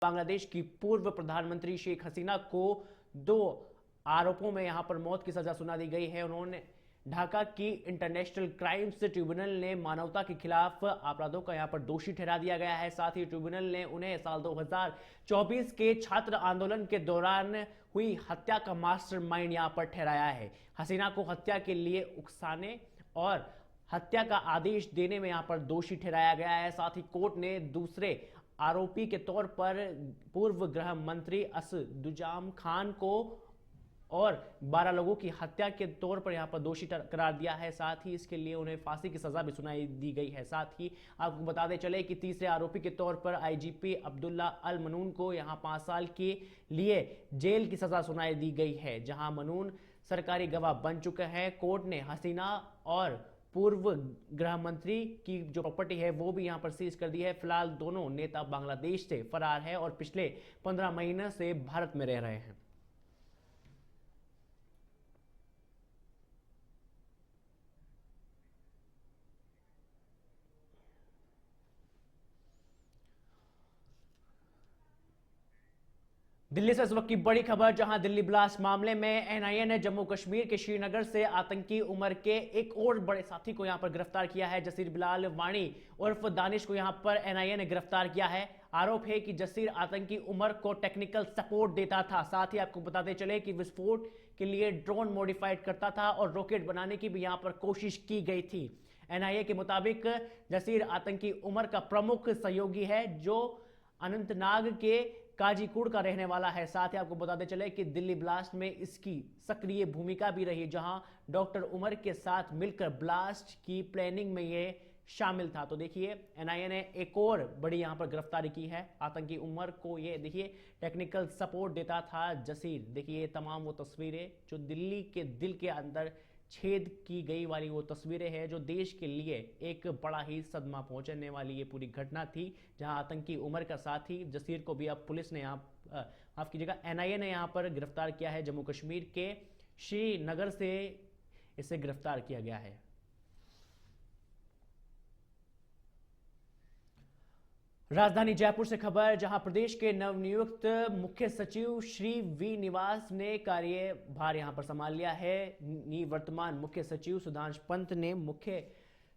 बांग्लादेश की पूर्व प्रधानमंत्री शेख हसीना को 2 आरोपों में यहां पर मौत की सजा सुना दी गई है। उन्होंने ढाका की इंटरनेशनल क्राइम्स ट्रिब्यूनल ने मानवता के खिलाफ अपराधों का यहां पर दोषी ठहरा दिया गया है। साथ ही ट्रिब्यूनल ने उन्हें साल 2024 के छात्र आंदोलन के दौरान हुई हत्या का मास्टरमाइंड यहां पर ठहराया है। हसीना को हत्या के लिए उकसाने और हत्या का आदेश देने में यहां पर दोषी ठहराया गया है। साथ ही कोर्ट ने दूसरे आरोपी के तौर पर पूर्व गृह मंत्री असदुज्जामान खान को और 12 लोगों की हत्या के तौर पर यहां पर दोषी करार दिया है। साथ ही इसके लिए उन्हें फांसी की सजा भी सुनाई दी गई है। साथ ही आपको बताते चले कि तीसरे आरोपी के तौर पर आईजीपी अब्दुल्ला अल मनून को यहां 5 साल के लिए जेल की सजा सुनाई दी गई है, जहां मनून सरकारी गवाह बन चुके हैं। कोर्ट ने हसीना और पूर्व गृह मंत्री की जो प्रॉपर्टी है वो भी यहां पर सीज कर दी है। फिलहाल दोनों नेता बांग्लादेश से फरार है और पिछले 15 महीने से भारत में रह रहे हैं। दिल्ली से इस वक्त की बड़ी खबर, जहां दिल्ली ब्लास्ट मामले में एनआईए ने जम्मू कश्मीर के श्रीनगर से आतंकी उमर के एक और बड़े साथी को यहां पर गिरफ्तार किया है। जसीर बिलाल वाणी उर्फ दानिश को यहां पर एनआईए ने गिरफ्तार किया है। आरोप है कि जसीर आतंकी उमर को टेक्निकल सपोर्ट देता था। साथ ही आपको बताते चले कि विस्फोट के लिए ड्रोन मॉडिफाइड करता था और रॉकेट बनाने की भी यहां पर कोशिश की गई थी। एनआईए के मुताबिक जसीर आतंकी उमर का प्रमुख सहयोगी है जो अनंतनाग के काजीकुड़ का रहने वाला है। साथ ही आपको बताते चले कि दिल्ली ब्लास्ट में इसकी सक्रिय भूमिका भी रही, जहां डॉक्टर उमर के साथ मिलकर ब्लास्ट की प्लानिंग में ये शामिल था। तो देखिए एनआईए ने एक और बड़ी यहां पर गिरफ्तारी की है। आतंकी उमर को ये देखिए टेक्निकल सपोर्ट देता था जसीर। देखिए तमाम वो तस्वीरें जो दिल्ली के दिल के अंदर छेद की गई वाली वो तस्वीरें हैं, जो देश के लिए एक बड़ा ही सदमा पहुंचाने वाली ये पूरी घटना थी, जहां आतंकी उमर का साथी जसीर को भी अब पुलिस ने यहाँ माफ कीजिएगा एनआईए ने यहाँ पर गिरफ्तार किया है। जम्मू कश्मीर के श्रीनगर से इसे गिरफ्तार किया गया है। राजधानी जयपुर से खबर, जहां प्रदेश के नवनियुक्त मुख्य सचिव श्री वी निवास ने कार्यभार यहां पर संभाल लिया है। निवर्तमान मुख्य सचिव सुधांशु पंत ने मुख्य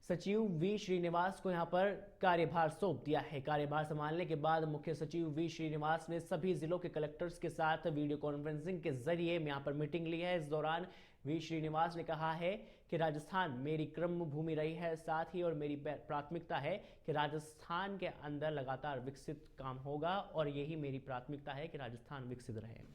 सचिव वी श्रीनिवास को यहां पर कार्यभार सौंप दिया है। कार्यभार संभालने के बाद मुख्य सचिव वी श्रीनिवास ने सभी जिलों के कलेक्टर्स के साथ वीडियो कॉन्फ्रेंसिंग के जरिए यहां पर मीटिंग ली है। इस दौरान वी श्रीनिवास ने कहा है कि राजस्थान मेरी कर्म भूमि रही है, साथ ही और मेरी प्राथमिकता है कि राजस्थान के अंदर लगातार विकसित काम होगा और यही मेरी प्राथमिकता है कि राजस्थान विकसित रहे।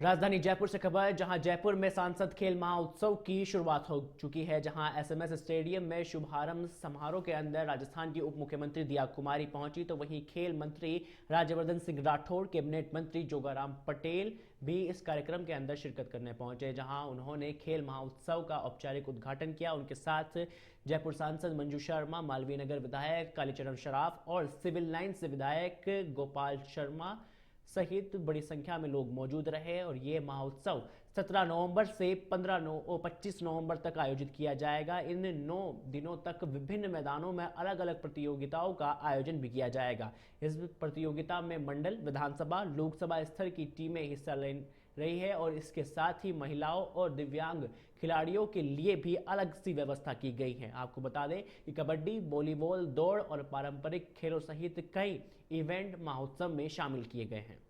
राजधानी जयपुर से खबर, जहां जयपुर में सांसद खेल महाउत्सव की शुरुआत हो चुकी है, जहां एसएमएस स्टेडियम में शुभारंभ समारोह के अंदर राजस्थान की उप मुख्यमंत्री दिया कुमारी पहुंची, तो वहीं खेल मंत्री राज्यवर्धन सिंह राठौड़, कैबिनेट मंत्री जोगाराम पटेल भी इस कार्यक्रम के अंदर शिरकत करने पहुंचे, जहां उन्होंने खेल महाउत्सव का औपचारिक उद्घाटन किया। उनके साथ जयपुर सांसद मंजू शर्मा, मालवीय नगर विधायक कालीचरण सराफ और सिविल लाइन से विधायक गोपाल शर्मा सहित बड़ी संख्या में लोग मौजूद रहे। और ये महोत्सव 17 नवंबर से 25 नवंबर तक आयोजित किया जाएगा। इन 9 दिनों तक विभिन्न मैदानों में अलग अलग प्रतियोगिताओं का आयोजन भी किया जाएगा। इस प्रतियोगिता में मंडल, विधानसभा, लोकसभा स्तर की टीमें हिस्सा ले रही है और इसके साथ ही महिलाओं और दिव्यांग खिलाड़ियों के लिए भी अलग सी व्यवस्था की गई है। आपको बता दें कि कबड्डी, वॉलीबॉल, दौड़ और पारंपरिक खेलों सहित कई इवेंट महोत्सव में शामिल किए गए हैं।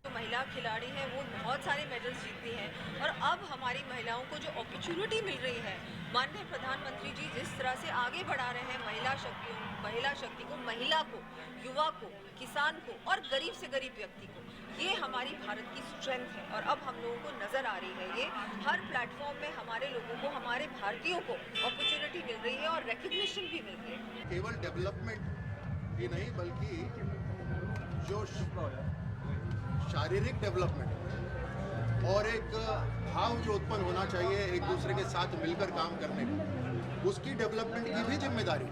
महिला खिलाड़ी हैं वो बहुत सारे मेडल्स जीतती हैं और अब हमारी महिलाओं को जो अपॉर्चुनिटी मिल रही है, माननीय प्रधानमंत्री जी जिस तरह से आगे बढ़ा रहे हैं महिला शक्ति को, महिला को, युवा को, किसान को और गरीब से गरीब व्यक्ति को, ये हमारी भारत की स्ट्रेंथ है और अब हम लोगों को नजर आ रही है। ये हर प्लेटफॉर्म में हमारे लोगों को, हमारे भारतीयों को अपॉर्चुनिटी मिल रही है और रिकग्निशन भी मिल रही है। केवल डेवलपमेंट ही नहीं बल्कि जो शारीरिक डेवलपमेंट और एक भाव जो उत्पन्न होना चाहिए एक दूसरे के साथ मिलकर काम करने का, उसकी डेवलपमेंट की भी जिम्मेदारी,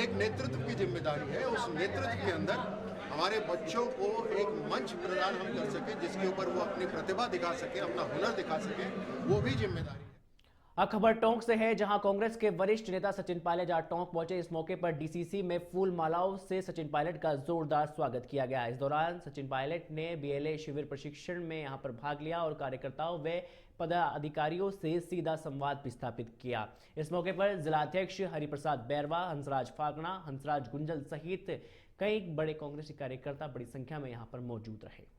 एक नेतृत्व की जिम्मेदारी है। उस नेतृत्व के अंदर हमारे बच्चों को एक मंच प्रदान हम कर सकें जिसके ऊपर वो अपनी प्रतिभा दिखा सके, अपना हुनर दिखा सके, वो भी जिम्मेदारी है। अब खबर टोंक से है, जहां कांग्रेस के वरिष्ठ नेता सचिन पायलट आज टोंक पहुंचे। इस मौके पर डीसीसी में फूल मालाओं से सचिन पायलट का जोरदार स्वागत किया गया। इस दौरान सचिन पायलट ने बीएलए शिविर प्रशिक्षण में यहां पर भाग लिया और कार्यकर्ताओं व पदाधिकारियों से सीधा संवाद भी स्थापित किया। इस मौके पर जिलाध्यक्ष हरिप्रसाद बैरवा, हंसराज फागना, हंसराज गुंजल सहित कई बड़े कांग्रेसी कार्यकर्ता बड़ी संख्या में यहां पर मौजूद रहे।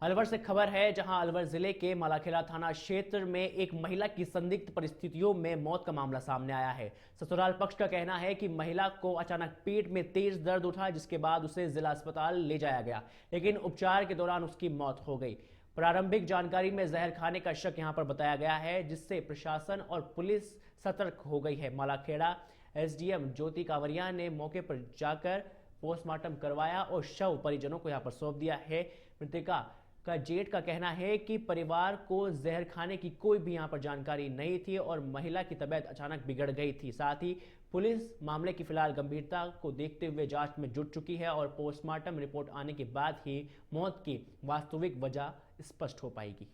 अलवर से खबर है, जहां अलवर जिले के मालाखेड़ा थाना क्षेत्र में एक महिला की संदिग्ध परिस्थितियों में मौत का मामला सामने आया है। ससुराल पक्ष का कहना है कि महिला को अचानक पेट में तेज दर्द उठा, जिसके बाद उसे जिला अस्पताल ले जाया गया, लेकिन उपचार के दौरान उसकी मौत हो गई। प्रारंभिक जानकारी में जहर खाने का शक यहां पर बताया गया है, जिससे प्रशासन और पुलिस सतर्क हो गई है। मालाखेड़ा एसडीएम ज्योति कांवरिया ने मौके पर जाकर पोस्टमार्टम करवाया और शव परिजनों को यहां पर सौंप दिया है। मृतका का जेठ का कहना है कि परिवार को जहर खाने की कोई भी यहां पर जानकारी नहीं थी और महिला की तबीयत अचानक बिगड़ गई थी। साथ ही पुलिस मामले की फिलहाल गंभीरता को देखते हुए जांच में जुट चुकी है और पोस्टमार्टम रिपोर्ट आने के बाद ही मौत की वास्तविक वजह स्पष्ट हो पाएगी।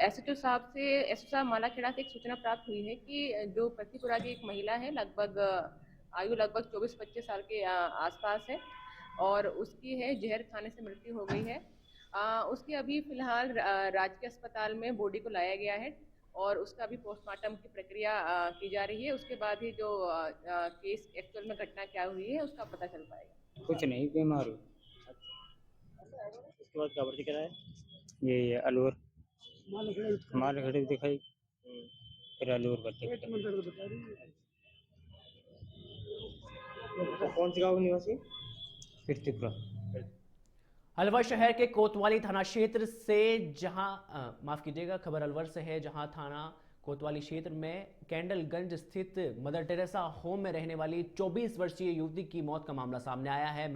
एसएचओ साहब मालाखेड़ा से एक सूचना प्राप्त हुई है कि जो पतिपुरा की एक महिला है, आयु लगभग 24-25 साल के आसपास है और उसकी है जहर खाने से मृत्यु हो गई है। उसकी अभी फिलहाल राजकीय अस्पताल में बॉडी को लाया गया है और उसका अभी पोस्टमार्टम की प्रक्रिया की जा रही है। उसके बाद ही जो केस एक्चुअल में घटना क्या हुई है उसका पता चल पाएगा। कुछ नहीं, बीमार हुई। उसके बाद क्या भर्ती कराया? ये अलवर मालखेड़े दिखाई, फिर अलवर भर्ती। तो कौन सी गाँव निवासी? कीर्तिपुरा। अलवर शहर के कोतवाली थाना क्षेत्र से माफ कीजिएगा, खबर अलवर से है, जहां थाना कोतवाली क्षेत्र में कैंडलगंज स्थित मदर टेरेसा होम में रहने वाली 24 वर्षीय युवती की मौत का मामला सामने आया है।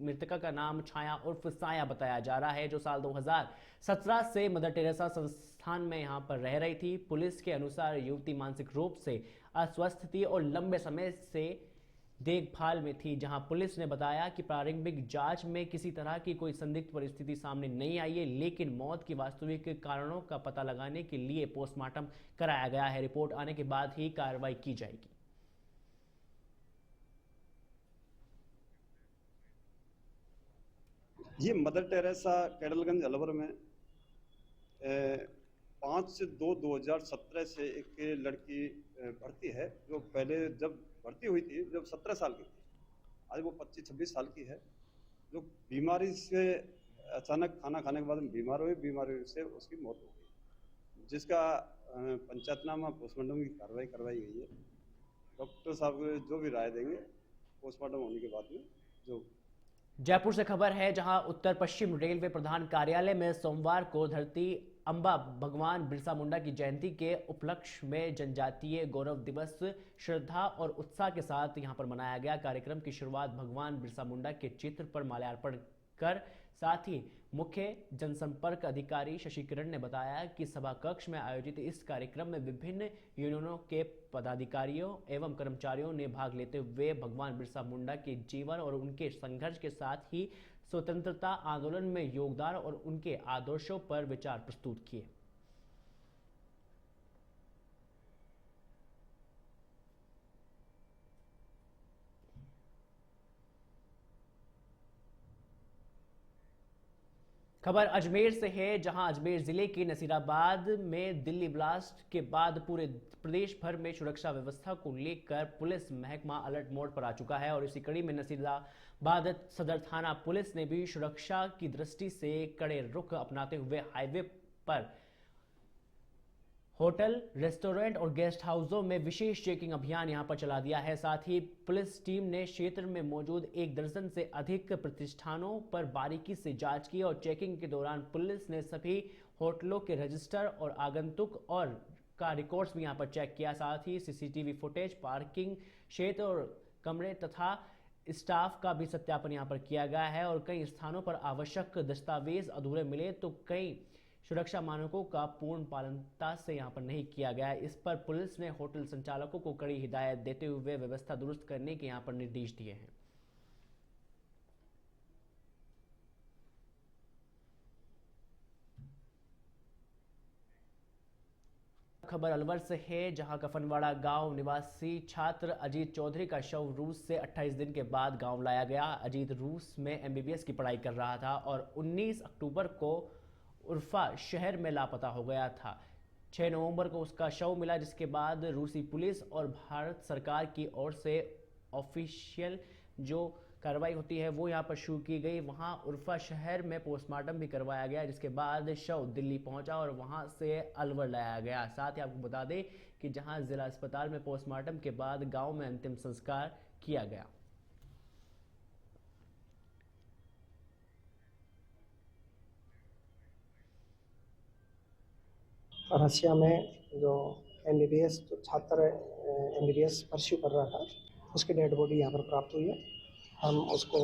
मृतका का नाम छाया उर्फ साया बताया जा रहा है, जो साल 2017 से मदर टेरेसा संस्थान में यहां पर रह रही थी। पुलिस के अनुसार युवती मानसिक रूप से अस्वस्थ थी और लंबे समय से देखभाल में थी। जहां पुलिस ने बताया कि प्रारंभिक जांच में किसी तरह की कोई संदिग्ध परिस्थिति सामने नहीं आई है, लेकिन मौत के वास्तविक कारणों का पता लगाने के लिए पोस्टमार्टम कराया गया है। रिपोर्ट आने के बाद ही कार्रवाई की जाएगी। ये मदर टेरेसा कैडलगंज अलवर में 5/2/2017 से एक लड़की भर्ती है, जो पहले जब भर्ती हुई थी जब 17 साल की थी, आज वो 25-26 साल की है, जो बीमारी से अचानक खाना खाने के बाद बीमार हुई, बीमारी से उसकी मौत हो गई, जिसका पंचायतनामा पोस्टमार्टम की कार्रवाई करवाई गई है। डॉक्टर साहब जो भी राय देंगे पोस्टमार्टम होने के बाद में जो। जयपुर से खबर है, जहां उत्तर पश्चिम रेलवे प्रधान कार्यालय में सोमवार को धरती अम्बा भगवान बिरसा मुंडा की जयंती के उपलक्ष्य में जनजातीय गौरव दिवस श्रद्धा और उत्साह के साथ यहां पर मनाया गया। कार्यक्रम की शुरुआत भगवान बिरसा मुंडा के चित्र पर माल्यार्पण कर, साथ ही मुख्य जनसंपर्क अधिकारी शशि किरण ने बताया कि सभा कक्ष में आयोजित इस कार्यक्रम में विभिन्न यूनियनों के पदाधिकारियों एवं कर्मचारियों ने भाग लेते हुए भगवान बिरसा मुंडा के जीवन और उनके संघर्ष के साथ ही स्वतंत्रता आंदोलन में योगदान और उनके आदर्शों पर विचार प्रस्तुत किए। खबर अजमेर से है, जहां अजमेर जिले के नसीराबाद में दिल्ली ब्लास्ट के बाद पूरे प्रदेश भर में सुरक्षा व्यवस्था को लेकर पुलिस महकमा अलर्ट मोड पर आ चुका है और इसी कड़ी में नसीराबाद सदर थाना पुलिस ने भी सुरक्षा की दृष्टि से कड़े रुख अपनाते हुए हाईवे पर होटल, रेस्टोरेंट और गेस्ट हाउसों में विशेष चेकिंग अभियान यहां पर चला दिया है। साथ ही पुलिस टीम ने क्षेत्र में मौजूद 1 दर्जन से अधिक प्रतिष्ठानों पर बारीकी से जांच की और चेकिंग के दौरान पुलिस ने सभी होटलों के रजिस्टर और आगंतुक और का रिकॉर्ड्स भी यहां पर चेक किया। साथ ही सीसीटीवी फुटेज, पार्किंग क्षेत्र और कमरे तथा स्टाफ का भी सत्यापन यहाँ पर किया गया है और कई स्थानों पर आवश्यक दस्तावेज अधूरे मिले तो कई सुरक्षा मानकों का पूर्ण पालनता से यहाँ पर नहीं किया गया है। इस पर पुलिस ने होटल संचालकों को कड़ी हिदायत देते हुए व्यवस्था दुरुस्त करने के यहाँ पर निर्देश दिए हैं। खबर अलवर से है, जहां कफनवाड़ा गांव निवासी छात्र अजीत चौधरी का शव रूस से 28 दिन के बाद गांव लाया गया। अजीत रूस में एमबीबीएस की पढ़ाई कर रहा था और 19 अक्टूबर को उर्फा शहर में लापता हो गया था। 6 नवंबर को उसका शव मिला, जिसके बाद रूसी पुलिस और भारत सरकार की ओर से ऑफिशियल जो कार्रवाई होती है वो यहाँ पर शुरू की गई। वहाँ उर्फा शहर में पोस्टमार्टम भी करवाया गया, जिसके बाद शव दिल्ली पहुंचा और वहाँ से अलवर लाया गया। साथ ही आपको बता दें कि जहाँ जिला अस्पताल में पोस्टमार्टम के बाद गांव में अंतिम संस्कार किया गया। रशिया में जो एमबीबीएस जो छात्र एमबीबीएस परस्यू कर रहा था, उसकी डेड बॉडी यहाँ पर प्राप्त हुई है। हम उसको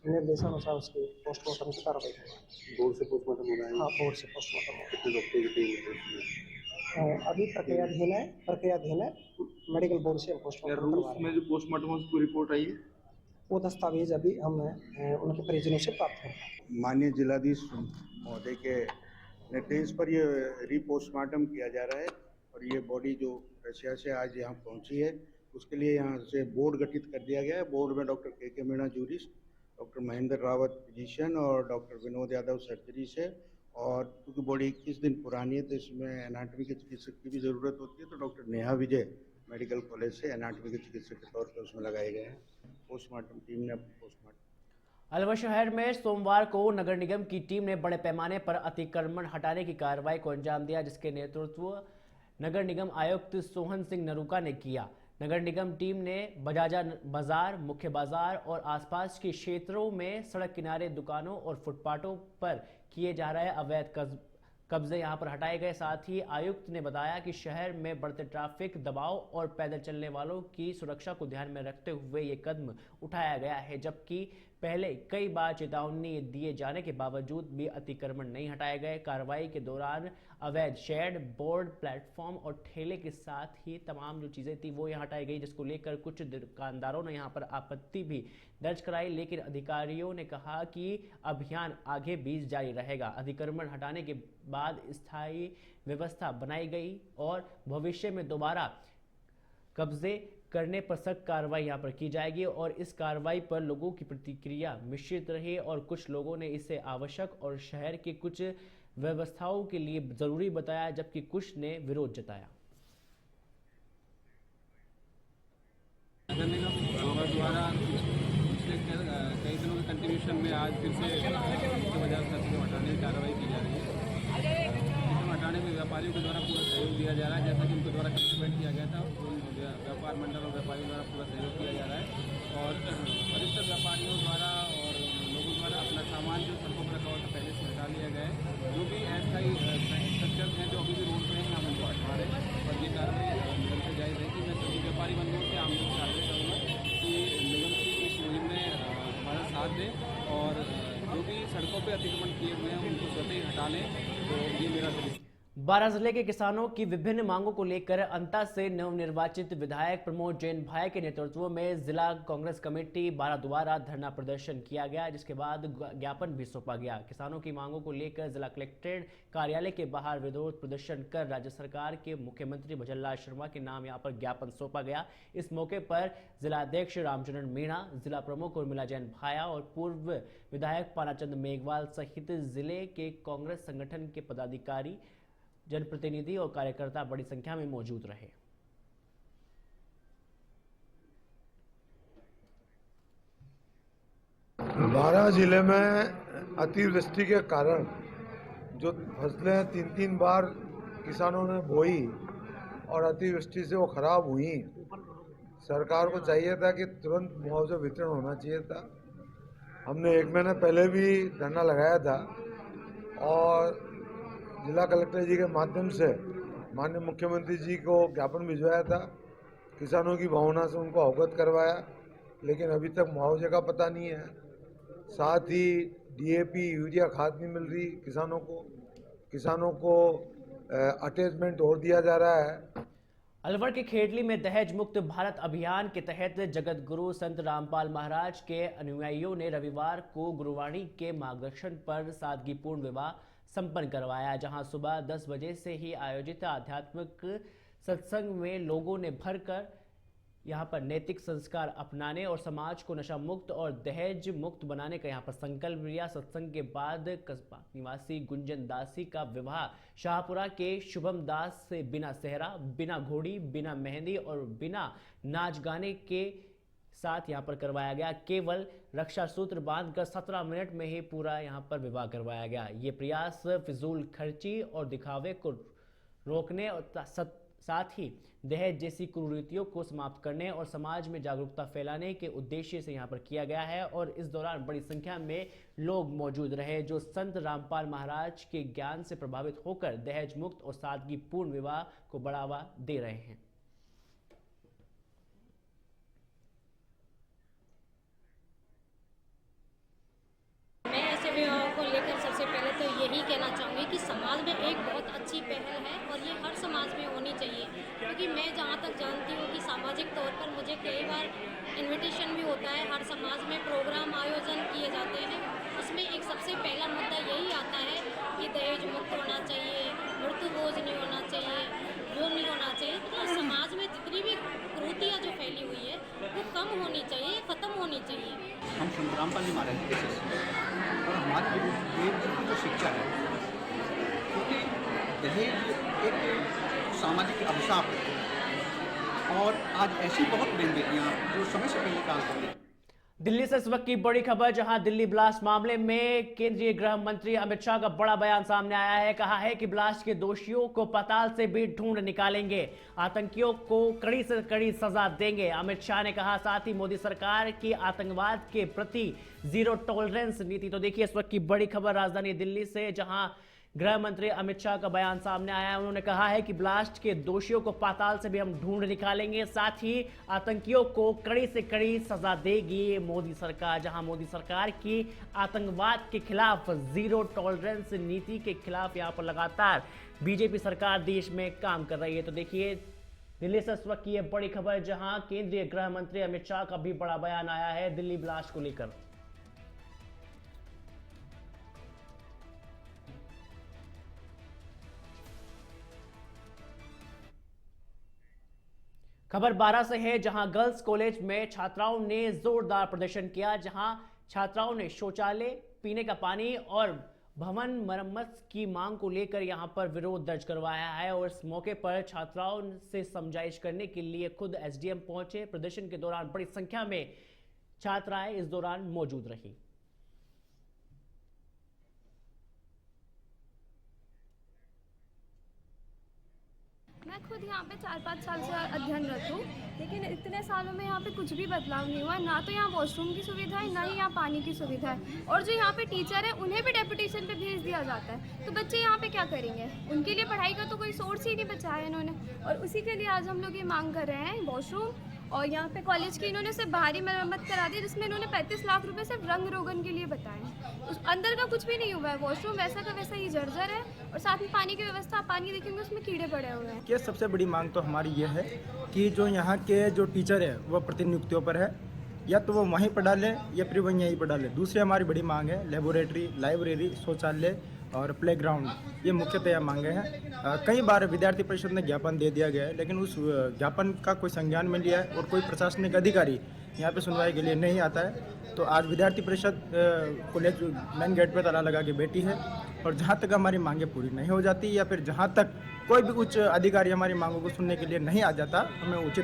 निर्देशानुसार उसकी पोस्टमार्टम की कार्रवाई करेंगे। बोर्ड से पोस्टमार्टम हो रहा है? हाँ, बोर्ड से पोस्टमार्टम हो कितने डॉक्टर की टीम है इसमें? अभी प्रक्रियाधीन है। मेडिकल बोर्ड से हम पोस्टमार्टम करवा रहे हैं। में जो पोस्टमार्टम है उसकी रिपोर्ट आई है, वो दस्तावेज अभी हम उनके परिजनों से प्राप्त करेंगे। माननीय जिलाधीश महोदय के निर्देश पर ये रीपोस्टमार्टम किया जा रहा है और ये बॉडी जो रशिया से आज यहाँ पहुँची है उसके लिए यहाँ से बोर्ड गठित कर दिया गया है। बोर्ड में डॉक्टर के Meena jurist, doctor Mahendra Rawat physician और डॉक्टर विनोद यादव सर्जरी से। और क्योंकि बॉडी 21 दिन पुरानी है तो इसमें एनाटॉमी के चिकित्सक की भी ज़रूरत होती है, तो डॉक्टर नेहा विजय मेडिकल कॉलेज से एनाटॉमी के चिकित्सक के तौर पर उसमें लगाए गए हैं। पोस्टमार्टम टीम ने पोस्टमार्टम। अलवर शहर में सोमवार को नगर निगम की टीम ने बड़े पैमाने पर अतिक्रमण हटाने की कार्रवाई को अंजाम दिया, जिसके नेतृत्व नगर निगम आयुक्त सोहन सिंह नरूका ने किया। नगर निगम टीम ने बजाजा बाजार, मुख्य बाजार और आसपास के क्षेत्रों में सड़क किनारे दुकानों और फुटपाथों पर किए जा रहे अवैध कब्जे यहां पर हटाए गए। साथ ही आयुक्त ने बताया कि शहर में बढ़ते ट्रैफिक दबाव और पैदल चलने वालों की सुरक्षा को ध्यान में रखते हुए ये कदम उठाया गया है, जबकि पहले कई बार चेतावनी दिए जाने के बावजूद भी अतिक्रमण नहीं हटाए गए। कार्रवाई के दौरान अवैध शेड, बोर्ड, प्लेटफॉर्म और ठेले के साथ ही तमाम जो चीज़ें थी वो यहाँ हटाई गई, जिसको लेकर कुछ दुकानदारों ने यहाँ पर आपत्ति भी दर्ज कराई, लेकिन अधिकारियों ने कहा कि अभियान आगे भी जारी रहेगा। अतिक्रमण हटाने के बाद स्थायी व्यवस्था बनाई गई और भविष्य में दोबारा कब्जे करने पर सख्त कार्रवाई यहाँ पर की जाएगी। और इस कार्रवाई पर लोगों की प्रतिक्रिया मिश्रित रही और कुछ लोगों ने इसे आवश्यक और शहर के कुछ व्यवस्थाओं के लिए जरूरी बताया, जबकि कुछ ने विरोध जताया। नगर निगम द्वारा पिछले कई दिनों के कंटिन्यूशन में आज फिर से बाजार से अतिक्रमण हटाने की कार्रवाई की जा रही है। अतिक्रमण हटाने में व्यापारियों के द्वारा पूरा सहयोग दिया जा रहा है, जैसा कि उनके द्वारा कमिटमेंट किया गया था। व्यापार मंडल और व्यापारियों द्वारा पूरा सहयोग किया जा रहा है और वरिष्ठ व्यापारियों द्वारा और लोगों द्वारा अपना सामान जो सड़कों पर रखा हुआ था पहले से हटा लिया गया है। जो भी अस्थायी स्ट्रक्चर्स हैं जो अभी भी रोड पर हैं, हम उनको हटा रहे हैं और ये कार्रवाई निगम से जारी रहेगी। मैं सभी व्यापारी बंधुओं से आमने से आग्रह करूँगा कि निगम की इस मुहिम में हमारा साथ दें और जो भी सड़कों पर अतिक्रमण किए हुए हैं उनको स्वतः ही हटा लें। तो ये मेरा बारां जिले के किसानों की विभिन्न मांगों को लेकर अंता से नवनिर्वाचित विधायक प्रमोद जैन भाई के नेतृत्व में जिला कांग्रेस कमेटी बारां द्वारा धरना प्रदर्शन किया गया, जिसके बाद ज्ञापन भी सौंपा गया। किसानों की मांगों को लेकर जिला कलेक्ट्रेट कार्यालय के बाहर विरोध प्रदर्शन कर राज्य सरकार के मुख्यमंत्री भजनलाल शर्मा के नाम यहाँ पर ज्ञापन सौंपा गया। इस मौके पर जिलाध्यक्ष रामचरण मीणा, जिला प्रमुख उर्मिला जैन भाया और पूर्व विधायक पानाचंद मेघवाल सहित जिले के कांग्रेस संगठन के पदाधिकारी, जनप्रतिनिधि और कार्यकर्ता बड़ी संख्या में मौजूद रहे। बारां जिले में अतिवृष्टि के कारण जो फसलें 3-3 बार किसानों ने बोई और अतिवृष्टि से वो खराब हुई, सरकार को चाहिए था कि तुरंत मुआवजा वितरण होना चाहिए था। हमने 1 महीने पहले भी धरना लगाया था और जिला कलेक्टर जी के माध्यम से माननीय मुख्यमंत्री जी को ज्ञापन भिजवाया था। किसानों की भावना से उनको अवगत करवाया लेकिन अभी तक मुआवजे का पता नहीं है। साथ ही डीएपी यूरिया खाद नहीं मिल रही किसानों को अटैचमेंट और दिया जा रहा है। अलवर के खेडली में दहेज मुक्त भारत अभियान के तहत जगत गुरु संत रामपाल महाराज के अनुयायियों ने रविवार को गुरुवाणी के मार्गदर्शन पर सादगीपूर्ण विवाह संपन्न करवाया, जहां सुबह 10 बजे से ही आयोजित आध्यात्मिक सत्संग में लोगों ने भरकर यहां पर नैतिक संस्कार अपनाने और समाज को नशा मुक्त और दहेज मुक्त बनाने का यहां पर संकल्प लिया। सत्संग के बाद कस्बा निवासी गुंजन दासी का विवाह शाहपुरा के शुभम दास से बिना सेहरा, बिना घोड़ी, बिना मेहंदी और बिना नाच गाने के साथ यहां पर करवाया गया। केवल रक्षा सूत्र बांधकर 17 मिनट में ही पूरा यहां पर विवाह करवाया गया। ये प्रयास फिजूल खर्ची और दिखावे को रोकने और साथ ही दहेज जैसी कुरीतियों को समाप्त करने और समाज में जागरूकता फैलाने के उद्देश्य से यहाँ पर किया गया है। और इस दौरान बड़ी संख्या में लोग मौजूद रहे जो संत रामपाल महाराज के ज्ञान से प्रभावित होकर दहेज मुक्त और सादगीपूर्ण विवाह को बढ़ावा दे रहे हैं। मैं ऐसे विवाहों को लेकर सबसे पहले तो यही कहना चाहूँगी कि समाज में एक बहुत अच्छी पहल है और ये हर समाज में होनी चाहिए, क्योंकि मैं जहाँ तक जानती हूँ कि सामाजिक तौर पर मुझे कई बार इनविटेशन भी होता है, हर समाज में प्रोग्राम आयोजन किए जाते हैं। उसमें एक सबसे पहला मुद्दा यही आता है कि दहेज मुक्त होना चाहिए, मृत्यु भोज नहीं होना चाहिए, वो नहीं होना चाहिए। तो समाज में जितनी भी कुरीतियाँ जो फैली हुई है वो कम होनी चाहिए, ख़त्म होनी चाहिए। हम संत रामपाल जी महाराज के शिष्य हैं और हमारी वेद जो शिक्षा है, क्योंकि दहेज एक सामाजिक अभिशाप है और आज ऐसी बहुत बहन बेटियाँ जो समय से पहले काम करती हैं। दिल्ली से इस वक्त की बड़ी खबर, जहां दिल्ली ब्लास्ट मामले में केंद्रीय गृह मंत्री अमित शाह का बड़ा बयान सामने आया है। कहा है कि ब्लास्ट के दोषियों को पाताल से भी ढूंढ निकालेंगे, आतंकियों को कड़ी से कड़ी सजा देंगे, अमित शाह ने कहा। साथ ही मोदी सरकार की आतंकवाद के प्रति जीरो टॉलरेंस नीति। तो देखिए इस वक्त की बड़ी खबर राजधानी दिल्ली से, जहां गृह मंत्री अमित शाह का बयान सामने आया है। उन्होंने कहा है कि ब्लास्ट के दोषियों को पाताल से भी हम ढूंढ निकालेंगे, साथ ही आतंकियों को कड़ी से कड़ी सजा देगी मोदी सरकार। जहां मोदी सरकार की आतंकवाद के खिलाफ जीरो टॉलरेंस नीति के खिलाफ यहां पर लगातार बीजेपी सरकार देश में काम कर रही है। तो देखिए दिल्ली से इस वक्त की यह बड़ी खबर, जहां केंद्रीय गृह मंत्री अमित शाह का भी बड़ा बयान आया है दिल्ली ब्लास्ट को लेकर। खबर 12 से है, जहां गर्ल्स कॉलेज में छात्राओं ने जोरदार प्रदर्शन किया, जहां छात्राओं ने शौचालय, पीने का पानी और भवन मरम्मत की मांग को लेकर यहां पर विरोध दर्ज करवाया है। और इस मौके पर छात्राओं से समझाइश करने के लिए खुद एसडीएम पहुंचे। प्रदर्शन के दौरान बड़ी संख्या में छात्राएं इस दौरान मौजूद रही। मैं खुद यहाँ पे 4-5 साल से अध्ययनरत हूँ, लेकिन इतने सालों में यहाँ पे कुछ भी बदलाव नहीं हुआ। ना तो यहाँ वॉशरूम की सुविधा है, ना ही यहाँ पानी की सुविधा है। और जो यहाँ पे टीचर है उन्हें भी डेपुटेशन पे भेज दिया जाता है, तो बच्चे यहाँ पे क्या करेंगे? उनके लिए पढ़ाई का तो कोई सोर्स ही नहीं बचाया है इन्होंने। और उसी के लिए आज हम लोग ये मांग कर रहे हैं वॉशरूम, और यहाँ पे कॉलेज की इन्होंने सिर्फ बाहरी मरम्मत करा दी, जिसमें इन्होंने 35 लाख रुपए सिर्फ रंग रोगन के लिए बताए। उस अंदर का कुछ भी नहीं हुआ है, वॉशरूम वैसा का वैसा ही जर्जर है। और साथ में पानी की व्यवस्था, आप पानी देखेंगे उसमें कीड़े पड़े हुए हैं। कि सबसे बड़ी मांग तो हमारी ये है कि जो यहाँ के जो टीचर है वो प्रतिनियुक्तियों पर है, या तो वो वहीं पढ़ा ले या फिर वहीं यहीं पढ़ा ले। दूसरी हमारी बड़ी मांग है लेबोरेटरी, लाइब्रेरी, शौचालय और प्लेग्राउंड, ये मुख्यतः मांगे हैं। कई बार विद्यार्थी परिषद ने ज्ञापन दे दिया गया है, लेकिन उस ज्ञापन का कोई संज्ञान में लिया है और कोई प्रशासनिक अधिकारी यहाँ पे सुनवाई के लिए नहीं आता है। तो आज विद्यार्थी परिषद कॉलेज मेन गेट पे ताला लगा के बैठी है, और जहाँ तक हमारी मांगें पूरी नहीं हो जाती या फिर जहाँ तक कोई भी उच्च अधिकारी हमारी मांगों को सुनने के लिए नहीं आ जाता, हमें उचित